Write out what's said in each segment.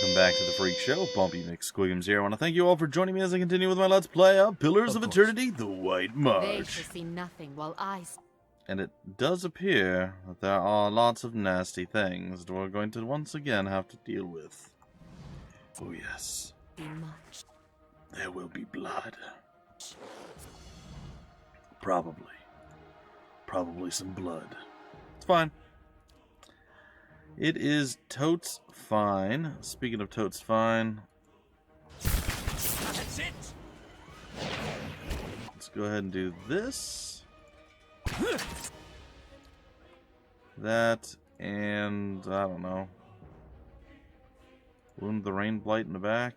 Welcome back to the Freak Show. Bumpy McSquigums here. I want to thank you all for joining me as I continue with my Let's Play of Pillars of Eternity, The White March. They shall see nothing while I... And it does appear that there are lots of nasty things that we're going to once again have to deal with. Oh yes. Much. There will be blood. Probably some blood. It's fine. It is totes fine. Speaking of totes fine, That's it. let's go ahead and do this. That, and I don't know. Wound the rain blight in the back.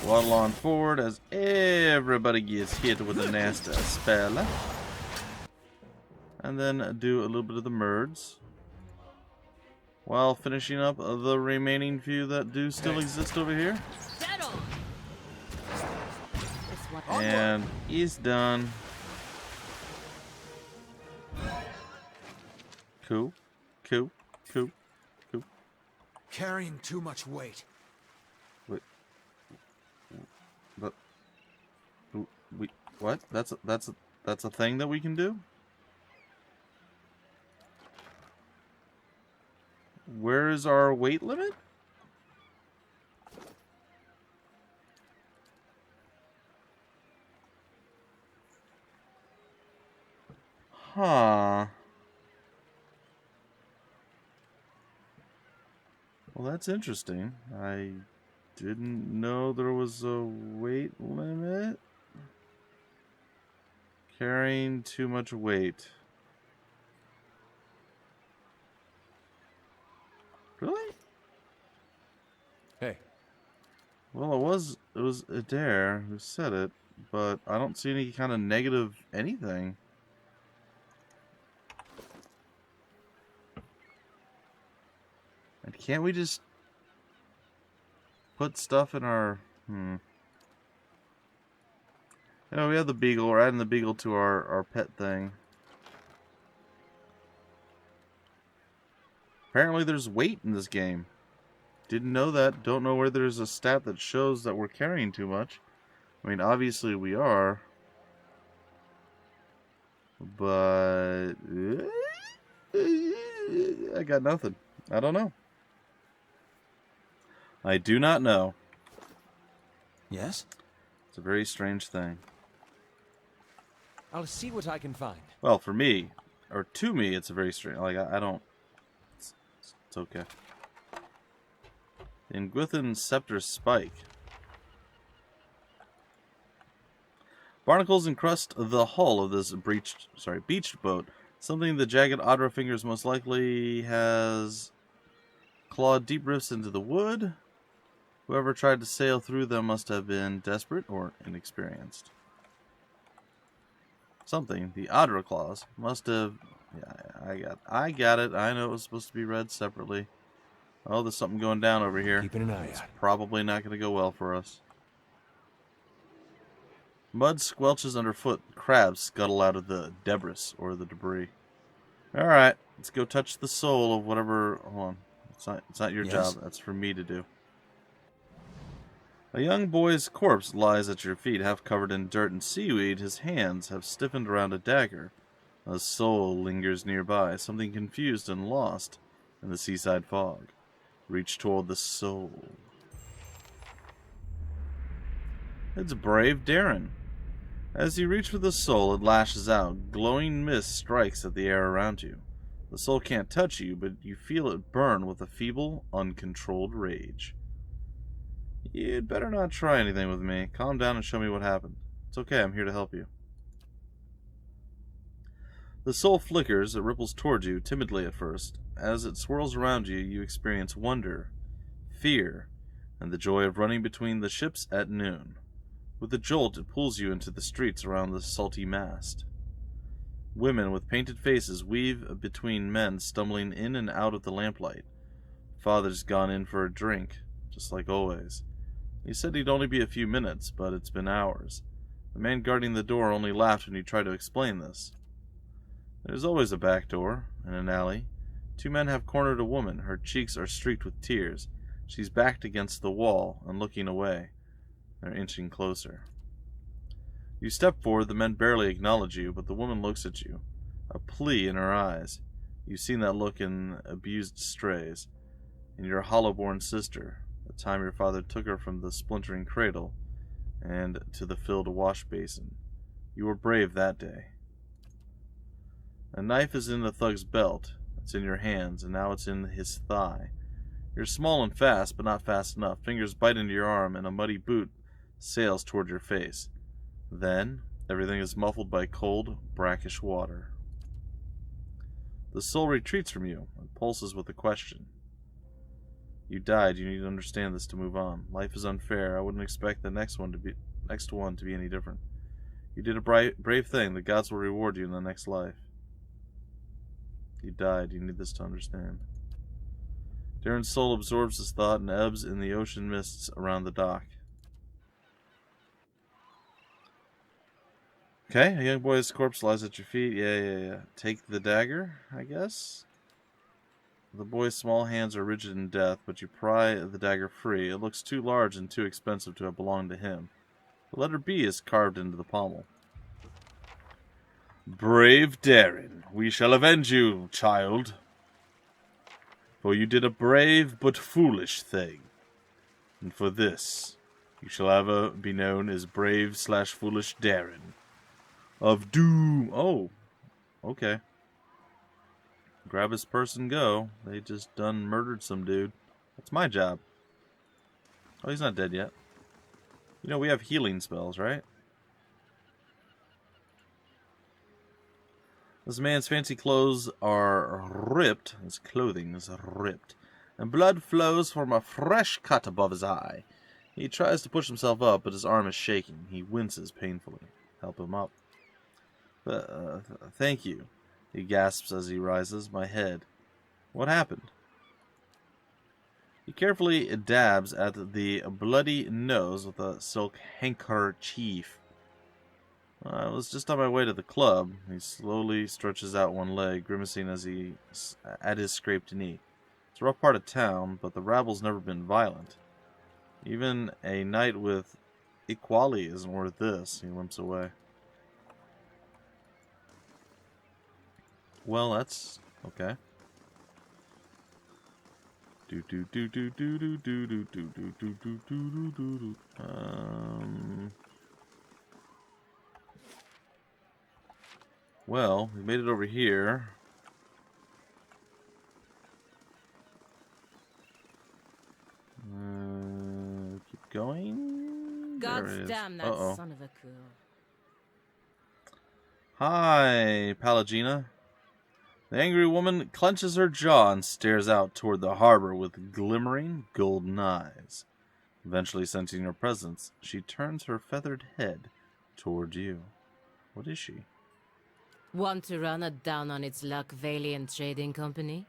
Waddle on forward as everybody gets hit with a nasty spell. And then do a little bit of the merds, while finishing up the remaining few that do still exist over here. And he's done. Cool. Carrying too much weight. Wait. But what? That's a thing that we can do? Where is our weight limit? Huh. Well, that's interesting. I didn't know there was a weight limit. Carrying too much weight. Really? Hey. Well, it was Adair who said it, but I don't see any kind of negative anything. And can't we just put stuff in our... You know, we have the beagle. We're adding the beagle to our pet thing. Apparently there's weight in this game. Didn't know that. Don't know where there's a stat that shows that we're carrying too much. I mean, obviously we are. But... I got nothing. I don't know. I do not know. Yes? It's a very strange thing. I'll see what I can find. Well, for me, or to me, it's a very strange... Like, I don't... It's okay. In Gwithin's scepter spike. Barnacles encrust the hull of this beached boat. Something the jagged Adra fingers most likely has clawed deep rifts into the wood. Whoever tried to sail through them must have been desperate or inexperienced. Something, the Adra claws, must have... Yeah, I got it. I know it was supposed to be read separately. Oh, there's something going down over here. Keeping an eye out. Probably not going to go well for us. Mud squelches underfoot. Crabs scuttle out of the debris, or the debris. Alright, let's go touch the soul of whatever... Hold on. It's not your job. That's for me to do. A young boy's corpse lies at your feet, half covered in dirt and seaweed. His hands have stiffened around a dagger. A soul lingers nearby, something confused and lost in the seaside fog. Reach toward the soul. It's Brave Derrin. As you reach for the soul, it lashes out. Glowing mist strikes at the air around you. The soul can't touch you, but you feel it burn with a feeble, uncontrolled rage. You'd better not try anything with me. Calm down and show me what happened. It's okay, I'm here to help you. The soul flickers, it ripples towards you, timidly at first. As it swirls around you, you experience wonder, fear, and the joy of running between the ships at noon. With a jolt, it pulls you into the streets around the salty mast. Women with painted faces weave between men stumbling in and out of the lamplight. Father's gone in for a drink, just like always. He said he'd only be a few minutes, but it's been hours. The man guarding the door only laughed when you tried to explain this. There's always a back door, in an alley. Two men have cornered a woman. Her cheeks are streaked with tears. She's backed against the wall and looking away. They're inching closer. You step forward. The men barely acknowledge you, but the woman looks at you, a plea in her eyes. You've seen that look in abused strays, in your hollow-born sister, the time your father took her from the splintering cradle and to the filled wash basin. You were brave that day. A knife is in the thug's belt. It's in your hands, and now it's in his thigh. You're small and fast, but not fast enough. Fingers bite into your arm, and a muddy boot sails toward your face. Then, everything is muffled by cold, brackish water. The soul retreats from you and pulses with a question. You died. You need to understand this to move on. Life is unfair. I wouldn't expect the next one to be any different. You did a brave thing. The gods will reward you in the next life. You died. You need this to understand. Derrin's soul absorbs this thought and ebbs in the ocean mists around the dock. Okay, a young boy's corpse lies at your feet. Yeah. Take the dagger, I guess? The boy's small hands are rigid in death, but you pry the dagger free. It looks too large and too expensive to have belonged to him. The letter B is carved into the pommel. Brave Derrin, we shall avenge you, child. For you did a brave but foolish thing. And for this, you shall ever be known as Brave/Foolish Derrin of Doom. Oh, okay. Grab his purse and go. They just done murdered some dude. That's my job. Oh, he's not dead yet. You know, we have healing spells, right? This man's fancy clothes are ripped. His clothing is ripped. And blood flows from a fresh cut above his eye. He tries to push himself up, but his arm is shaking. He winces painfully. Help him up. Thank you, he gasps as he rises. My head. What happened? He carefully dabs at the bloody nose with a silk handkerchief. I was just on my way to the club. He slowly stretches out one leg, grimacing at his scraped knee. It's a rough part of town, but the rabble's never been violent. Even a night with equality isn't worth this. He limps away. Well, that's okay. Well, we made it over here. Keep going. God damn that son of a cool. Hi, Palagina. The angry woman clenches her jaw and stares out toward the harbor with glimmering golden eyes. Eventually sensing your presence, she turns her feathered head toward you. What is she? Want to run a down on its luck Valiant Trading Company?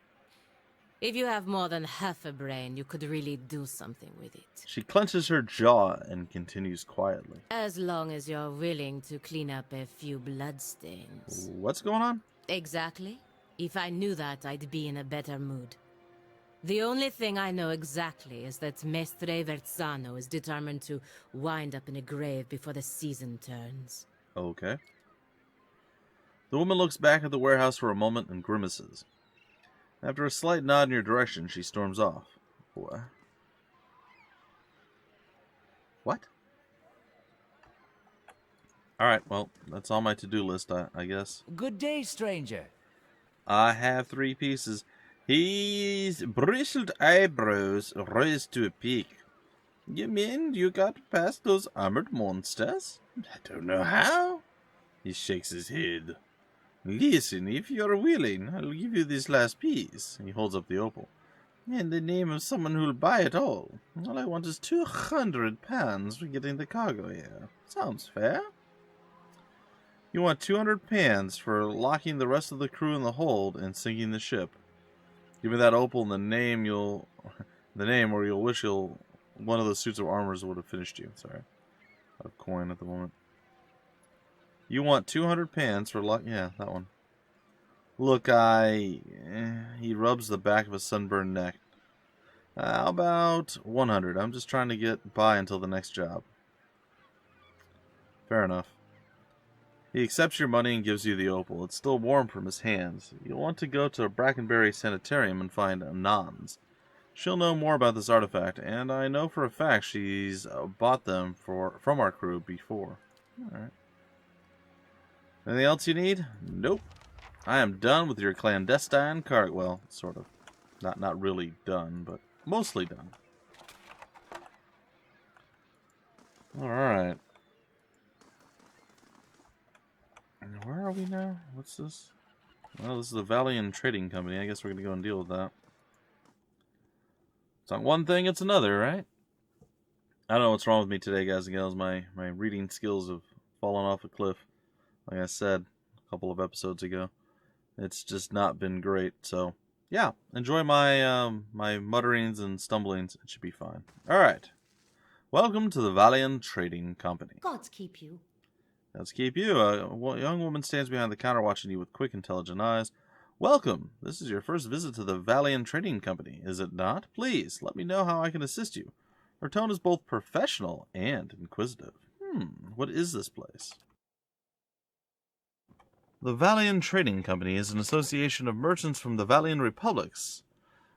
If you have more than half a brain, you could really do something with it. She clenches her jaw and continues quietly. As long as you're willing to clean up a few bloodstains. What's going on? Exactly. If I knew that, I'd be in a better mood. The only thing I know exactly is that Mestre Verzano is determined to wind up in a grave before the season turns. Okay. The woman looks back at the warehouse for a moment and grimaces. After a slight nod in your direction, she storms off. What? Alright, well, that's on my to-do list, I guess. Good day, stranger. I have 3 pieces. His bristled eyebrows raised to a peak. You mean you got past those armored monsters? I don't know how. He shakes his head. Listen, if you're willing, I'll give you this last piece. He holds up the opal. In the name of someone who'll buy it all. All I want is 200 pounds for getting the cargo here. Sounds fair. You want 200 pounds for locking the rest of the crew in the hold and sinking the ship. Give me that opal and the name or you'll wish one of those suits of armor would have finished you. Sorry. Out of coin at the moment. You want 200 pounds for yeah, that one. Look, he rubs the back of his sunburned neck. How about 100? I'm just trying to get by until the next job. Fair enough. He accepts your money and gives you the opal. It's still warm from his hands. You'll want to go to Brackenberry Sanitarium and find Nans. She'll know more about this artifact, and I know for a fact she's bought them from our crew before. Alright. Anything else you need? Nope. I am done with your clandestine cargo. Well, sort of. Not really done, but mostly done. Alright. Where are we now? What's this? Well, this is the Valiant Trading Company. I guess we're going to go and deal with that. It's not one thing, it's another, right? I don't know what's wrong with me today, guys and gals. My reading skills have fallen off a cliff. Like I said a couple of episodes ago. It's just not been great. So, yeah. Enjoy my my mutterings and stumblings. It should be fine. Alright. Welcome to the Valiant Trading Company. Gods keep you. Let's keep you. A young woman stands behind the counter watching you with quick, intelligent eyes. Welcome. This is your first visit to the Valiant Trading Company, is it not? Please, let me know how I can assist you. Her tone is both professional and inquisitive. What is this place? The Valiant Trading Company is an association of merchants from the Valiant Republics.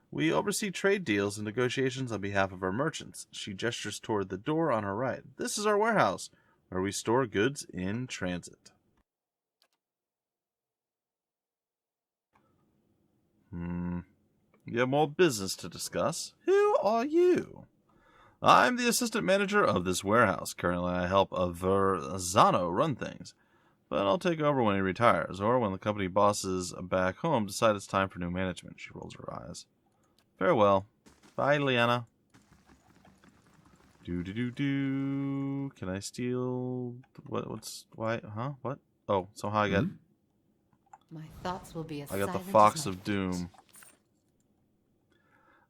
We oversee trade deals and negotiations on behalf of our merchants. She gestures toward the door on her right. This is our warehouse, where we store goods in transit. You have more business to discuss. Who are you? I'm the assistant manager of this warehouse. Currently, I help Verzano run things. But I'll take over when he retires, or when the company bosses back home decide it's time for new management. She rolls her eyes. Farewell. Bye, Liana. Can I steal... Why? Huh? What? Oh, somehow I got... My thoughts will be as I got the silent Fox as my of feet. Doom.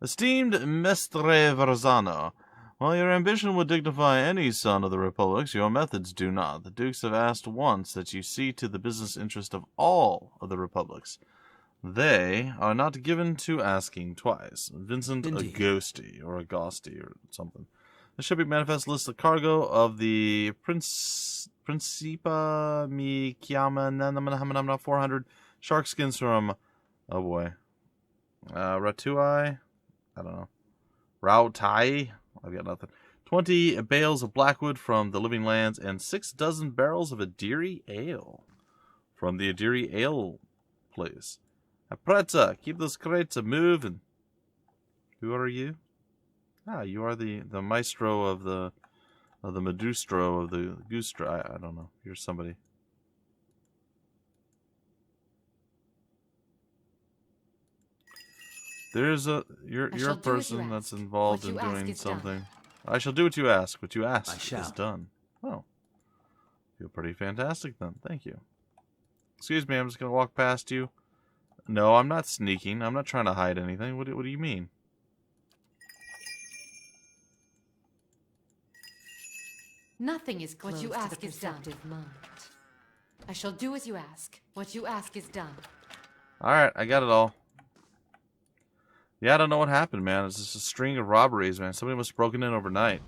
Esteemed Mestre Verzano, while your ambition would dignify any son of the Republics, your methods do not. The Dukes have asked once that you see to the business interest of all of the Republics. They are not given to asking twice. Vincent Indeed. Agosti, or Agosti, or something. The shipping manifest lists the cargo of the Principa Mi Chiama 400 shark skins from, oh boy, Ratui? I don't know. Rautai? I've got nothing. 20 bales of blackwood from the Living Lands, and 6 dozen barrels of Adiri ale from the Adiri ale place. Aprezza, keep those crates a moving. Who are you? Ah, you are the maestro of the Medustro of the Gustra. I don't know. You're somebody. There's you're a shall do as you person that's ask. involved What in you ask doing is done. something. I shall do what you ask. What you ask I shall. is done. Oh, feel pretty fantastic then. Thank you. Excuse me, I'm just gonna walk past you. No, I'm not sneaking. I'm not trying to hide anything. What do you mean? Nothing is What closed you to ask the is done. perceptive mind. I shall do as you ask. What you ask is done. Alright, I got it all. Yeah, I don't know what happened, man. It's just a string of robberies, man. Somebody must have broken in overnight.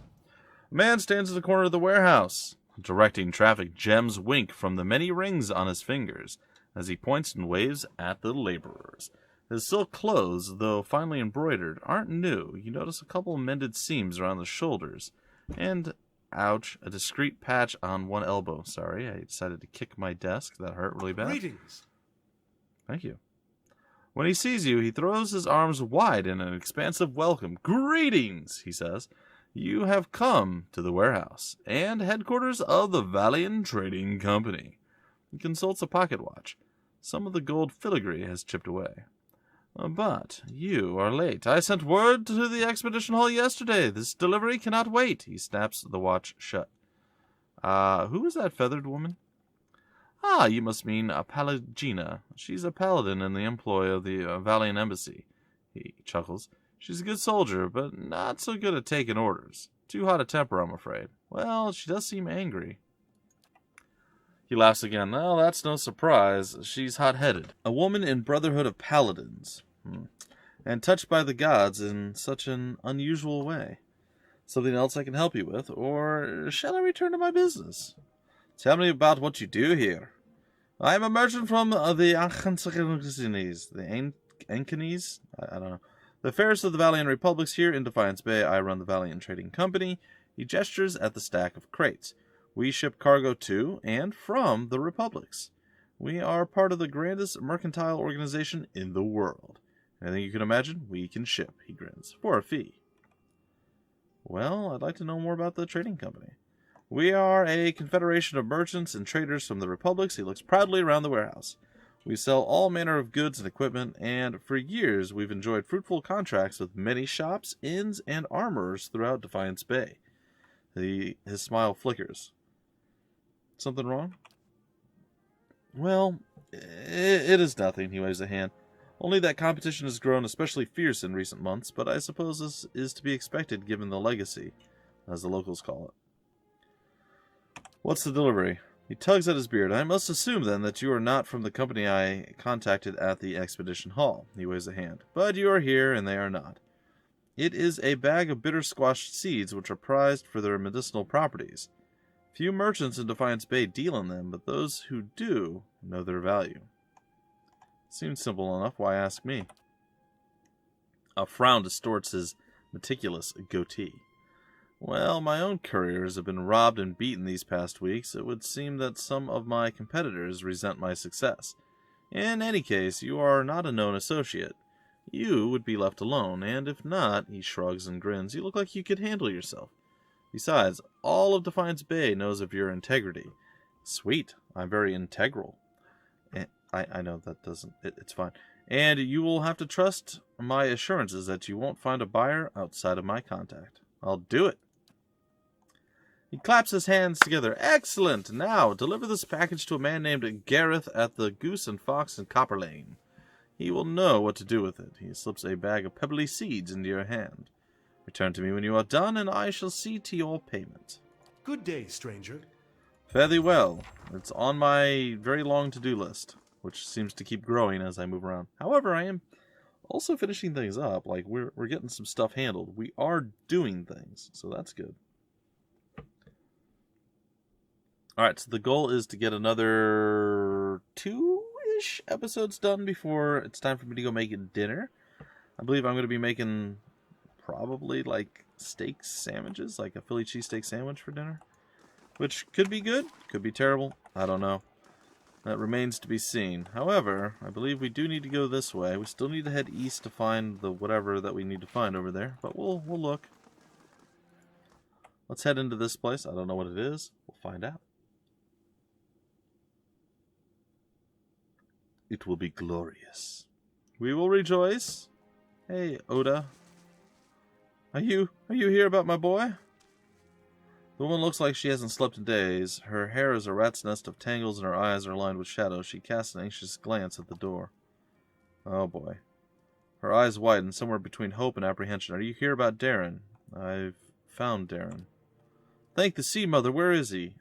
A man stands at the corner of the warehouse, directing traffic. Gems wink from the many rings on his fingers as he points and waves at the laborers. His silk clothes, though finely embroidered, aren't new. You notice a couple mended seams around the shoulders. And, ouch, a discreet patch on one elbow. Sorry, I decided to kick my desk. That hurt really bad. Greetings. Thank you. When he sees you, he throws his arms wide in an expansive welcome. Greetings, he says. You have come to the warehouse and headquarters of the Valiant Trading Company. He consults a pocket watch. Some of the gold filigree has chipped away. But you are late. I sent word to the expedition hall yesterday. This delivery cannot wait. He snaps the watch shut. Who is that feathered woman? Ah, you must mean Palagina. She's a paladin in the employ of the Valiant Embassy. He chuckles. She's a good soldier, but not so good at taking orders. Too hot a temper, I'm afraid. Well, she does seem angry. He laughs again. Well, that's no surprise. She's hot-headed. A woman in Brotherhood of Paladins. And touched by the gods in such an unusual way. Something else I can help you with, or shall I return to my business? Tell me about what you do here. I am a merchant from the Epiphanies, the Epiphanies? I don't know. The fairest of the Valiant Republics here in Defiance Bay. I run the Valiant Trading Company. He gestures at the stack of crates. We ship cargo to and from the Republics. We are part of the grandest mercantile organization in the world. Anything you can imagine, we can ship, he grins, for a fee. Well, I'd like to know more about the trading company. We are a confederation of merchants and traders from the Republics. He looks proudly around the warehouse. We sell all manner of goods and equipment, and for years we've enjoyed fruitful contracts with many shops, inns, and armorers throughout Defiance Bay. His smile flickers. Something wrong? Well, it is nothing, he waves a hand. Only that competition has grown especially fierce in recent months, but I suppose this is to be expected given the legacy, as the locals call it. What's the delivery? He tugs at his beard. I must assume, then, that you are not from the company I contacted at the Expedition Hall. He waves a hand. But you are here, and they are not. It is a bag of bitter squash seeds which are prized for their medicinal properties. Few merchants in Defiance Bay deal in them, but those who do know their value. Seems simple enough. Why ask me? A frown distorts his meticulous goatee. Well, my own couriers have been robbed and beaten these past weeks. It would seem that some of my competitors resent my success. In any case, you are not a known associate. You would be left alone, and if not, he shrugs and grins, you look like you could handle yourself. Besides, all of Defiance Bay knows of your integrity. Sweet, I'm very integral. I know that doesn't... It's fine. And you will have to trust my assurances that you won't find a buyer outside of my contact. I'll do it. He claps his hands together. Excellent! Now, deliver this package to a man named Gareth at the Goose and Fox in Copper Lane. He will know what to do with it. He slips a bag of pebbly seeds into your hand. Return to me when you are done, and I shall see to your payment. Good day, stranger. Fare thee well. It's on my very long to-do list, which seems to keep growing as I move around. However, I am also finishing things up. Like, we're getting some stuff handled. We are doing things, so that's good. Alright, so the goal is to get another 2-ish episodes done before it's time for me to go make dinner. I believe I'm going to be making probably, like, steak sandwiches, like a Philly cheesesteak sandwich for dinner. Which could be good, could be terrible, I don't know. That remains to be seen. However, I believe we do need to go this way. We still need to head east to find the whatever that we need to find over there, but we'll look. Let's head into this place. I don't know what it is. We'll find out. It will be glorious. We will rejoice. Hey, Oda. Are you here about my boy? The woman looks like she hasn't slept in days. Her hair is a rat's nest of tangles and her eyes are lined with shadows. She casts an anxious glance at the door. Oh boy. Her eyes widen, somewhere between hope and apprehension. Are you here about Derrin? I've found Derrin. Thank the sea mother, where is he?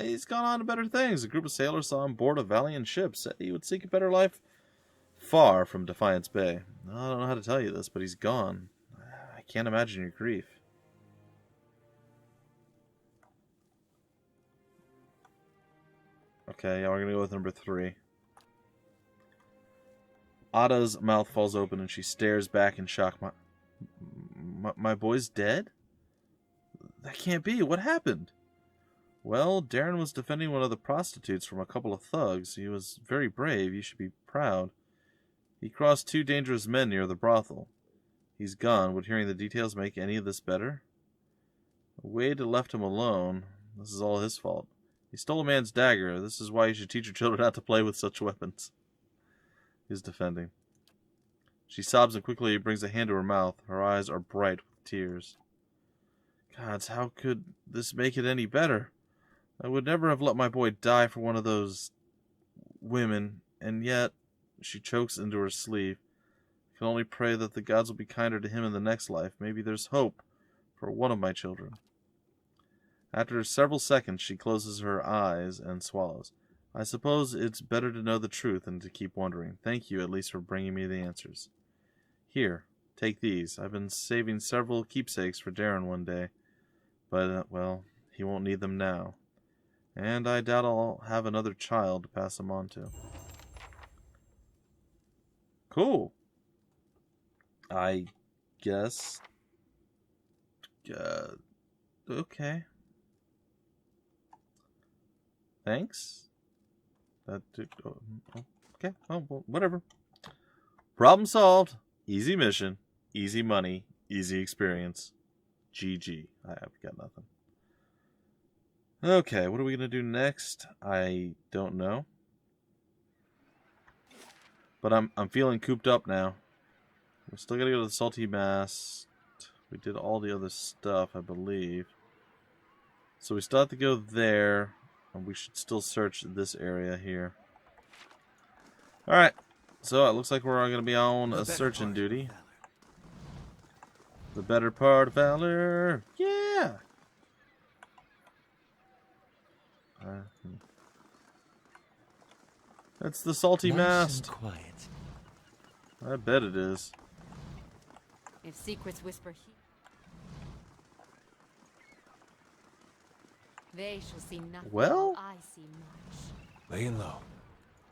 He's gone on to better things. A group of sailors saw him board a valiant ship, said he would seek a better life far from Defiance Bay. I don't know how to tell you this, but he's gone. I can't imagine your grief. Okay, yeah, we're going to go with number 3. Ada's mouth falls open and she stares back in shock. My boy's dead? That can't be. What happened? Well, Derrin was defending one of the prostitutes from a couple of thugs. He was very brave. You should be proud. He crossed 2 dangerous men near the brothel. He's gone. Would hearing the details make any of this better? Wade left him alone. This is all his fault. He stole a man's dagger. This is why you should teach your children not to play with such weapons. He's defending. She sobs and quickly brings a hand to her mouth. Her eyes are bright with tears. Gods, how could this make it any better? I would never have let my boy die for one of those women, and yet she chokes into her sleeve. I can only pray that the gods will be kinder to him in the next life. Maybe there's hope for one of my children. After several seconds, she closes her eyes and swallows. I suppose it's better to know the truth than to keep wondering. Thank you at least for bringing me the answers. Here, take these. I've been saving several keepsakes for Derrin one day. But, well, he won't need them now. And I doubt I'll have another child to pass them on to. Cool. I guess. Okay. Thanks. Okay. Oh, well, whatever. Problem solved. Easy mission. Easy money. Easy experience. GG. I've got nothing. Okay, what are we going to do next? I don't know. But I'm feeling cooped up now. We still got to go to the Salty Mast. We did all the other stuff, I believe. So we still have to go there. And we should still search this area here. Alright. So it looks like we're going to be on a searching duty. The better part of valor. Yeah. That's the Salty Mast. Quiet. I bet it is. If secrets whisper here, they shall see nothing. Well? While I see much. Laying low.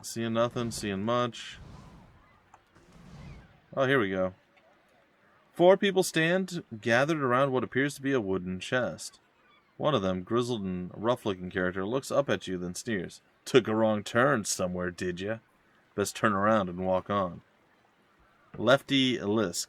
Seeing nothing, seeing much. Oh, here we go. 4 people stand gathered around what appears to be a wooden chest. One of them, grizzled and rough-looking character, looks up at you, then sneers. Took a wrong turn somewhere, did ya? Best turn around and walk on. Lefty Lisk.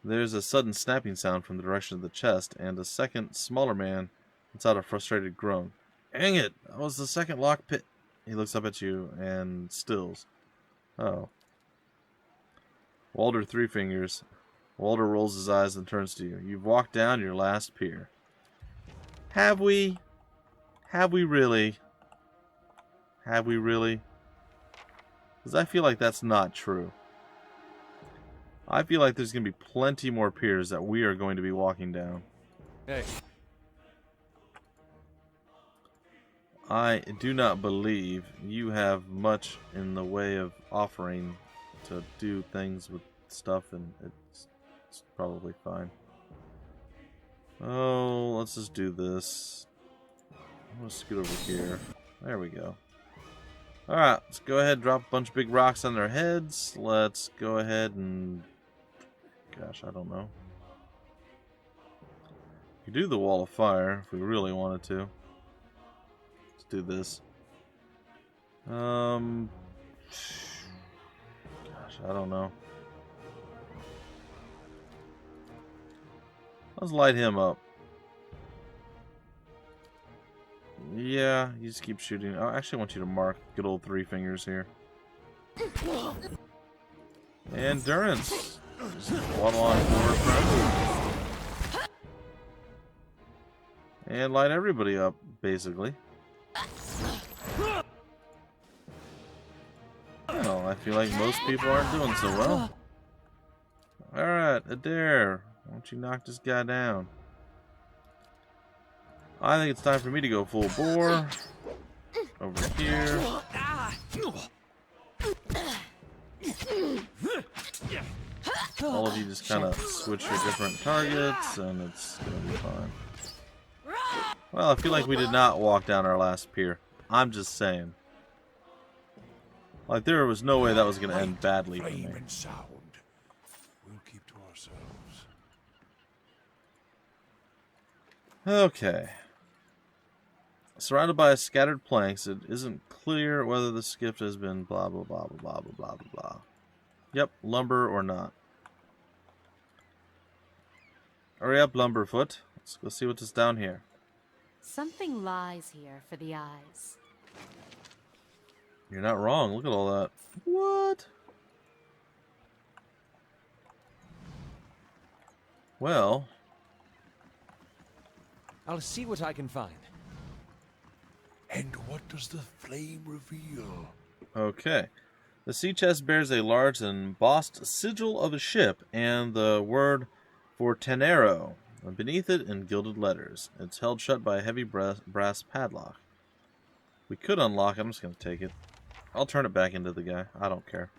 There's a sudden snapping sound from the direction of the chest, and a second, smaller man lets out a frustrated groan. Dang it! That was the second lock pit. He looks up at you and stills. Oh. Walder Three Fingers. Walder rolls his eyes and turns to you. You've walked down your last pier. Have we? Have we really? Have we really? Because I feel like that's not true. I feel like there's going to be plenty more piers that we are going to be walking down. Hey. I do not believe you have much in the way of offering to do things with stuff, and it's probably fine. Oh, let's just do this. I'm going to scoot over here. There we go. Alright, let's go ahead and drop a bunch of big rocks on their heads. Let's go ahead and... Gosh, I don't know. We could do the wall of fire if we really wanted to. Let's do this. Gosh, I don't know. Let's light him up. Yeah, you just keep shooting. I actually want you to mark good old Three Fingers here. And Endurance. Waddle on forward, friend. And light everybody up, basically. Well, I feel like most people aren't doing so well. Alright, Adair. Why don't you knock this guy down? I think it's time for me to go full bore. Over here. All of you just kind of switch your different targets, and it's going to be fine. Well, I feel like we did not walk down our last pier. I'm just saying. Like, there was no way that was going to end badly for me. Sound. We'll keep to ourselves. Okay. Surrounded by scattered planks, it isn't clear whether the skiff has been blah blah blah blah blah blah blah blah. Yep, lumber or not. Hurry up, Lumberfoot. Let's go see what's down here. Something lies here for the eyes. You're not wrong. Look at all that. What? Well, I'll see what I can find. And what does the flame reveal? okay. The sea chest bears a large and embossed sigil of a ship and the word for Tenero beneath it in gilded letters. It's held shut by a heavy brass padlock. We could unlock it. I'm just going to take it. I'll turn it back into the guy. I don't care.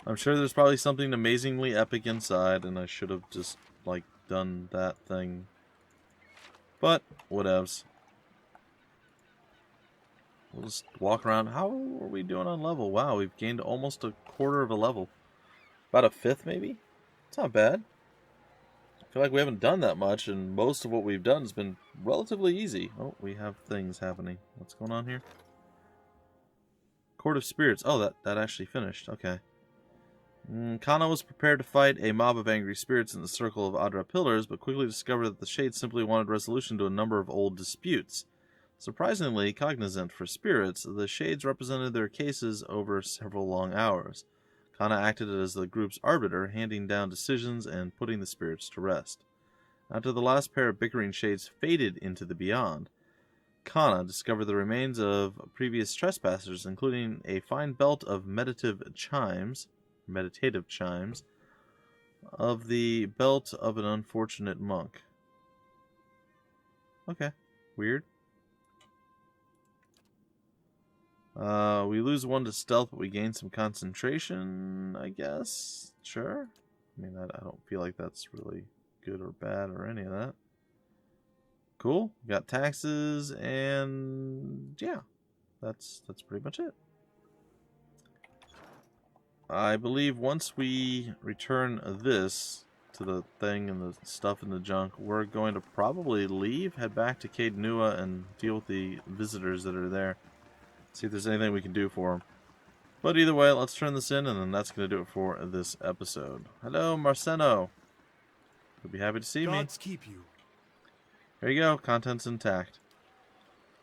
I'm sure there's probably something amazingly epic inside, and I should have just, like, done that thing. But, whatevs. We'll just walk around. How are we doing on level? Wow, we've gained almost a quarter of a level. About a fifth, maybe? It's not bad. I feel like we haven't done that much, and most of what we've done has been relatively easy. Oh, we have things happening. What's going on here? Court of Spirits. Oh, that actually finished. Okay. Kana was prepared to fight a mob of angry spirits in the circle of Adra pillars, but quickly discovered that the Shades simply wanted resolution to a number of old disputes. Surprisingly cognizant for spirits, the Shades represented their cases over several long hours. Kana acted as the group's arbiter, handing down decisions and putting the spirits to rest. After the last pair of bickering Shades faded into the beyond, Kana discovered the remains of previous trespassers, including a fine belt of meditative chimes, of the belt of an unfortunate monk. Okay, weird. We lose 1 to stealth, but we gain some concentration, I guess. Sure. I mean, I don't feel like that's really good or bad or any of that. Cool. Got taxes, and yeah, that's pretty much it. I believe once we return this to the thing and the stuff in the junk, we're going to probably leave, head back to Caed Nua, and deal with the visitors that are there. See if there's anything we can do for them. But either way, let's turn this in, and then that's going to do it for this episode. Hello, Marceno. You'll be happy to see me. Gods keep you. There you go. Content's intact.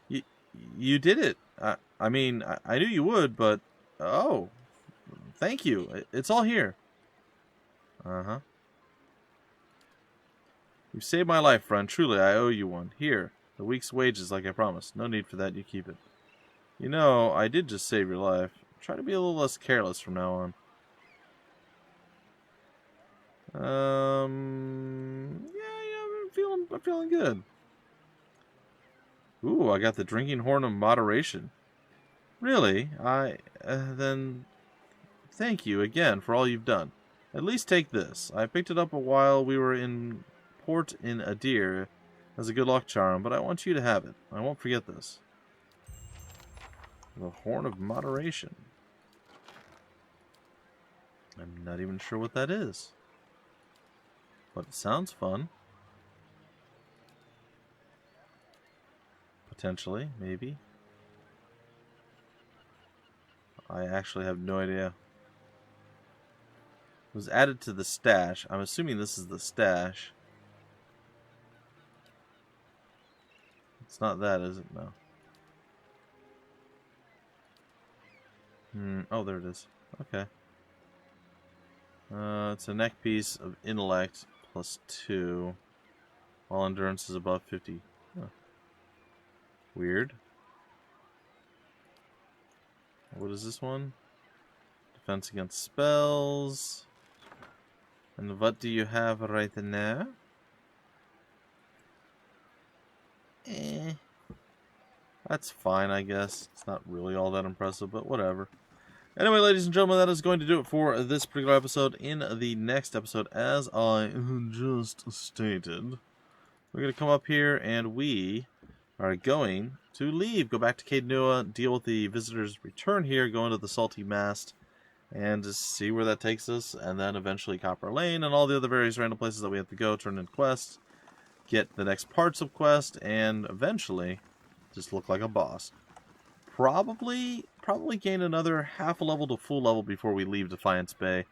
You did it. I mean, I knew you would, but... Oh. Thank you. It's all here. Uh-huh. You've saved my life, friend. Truly, I owe you one. Here. The week's wages, like I promised. No need for that. You keep it. You know, I did just save your life. Try to be a little less careless from now on. Yeah, I'm feeling good. Ooh, I got the drinking horn of moderation. Really? Then thank you again for all you've done. At least take this. I picked it up while we were in port in Adir as a good luck charm, but I want you to have it. I won't forget this. The Horn of Moderation. I'm not even sure what that is. But it sounds fun. Potentially, maybe. I actually have no idea. It was added to the stash. I'm assuming this is the stash. It's not that, is it? No. Oh, there it is. Okay. It's a neck piece of intellect plus 2. While endurance is above 50. Huh. Weird. What is this one? Defense against spells. And what do you have right now? That's fine, I guess. It's not really all that impressive, but whatever. Anyway, ladies and gentlemen, that is going to do it for this particular episode. In the next episode, as I just stated, we're going to come up here and we are going to leave. Go back to Caed Nua, deal with the visitors, return here, go into the Salty Mast, and just see where that takes us. And then eventually Copper Lane and all the other various random places that we have to go, turn in quests, get the next parts of quest, and eventually just look like a boss. Probably gain another half a level to full level before we leave Defiance Bay.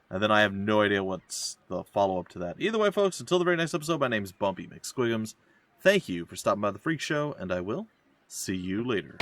And then I have no idea what's the follow-up to that. Either way, folks, until the very next episode, my name's Bumpy McSquigums. Thank you for stopping by the Freak Show, and I will see you later.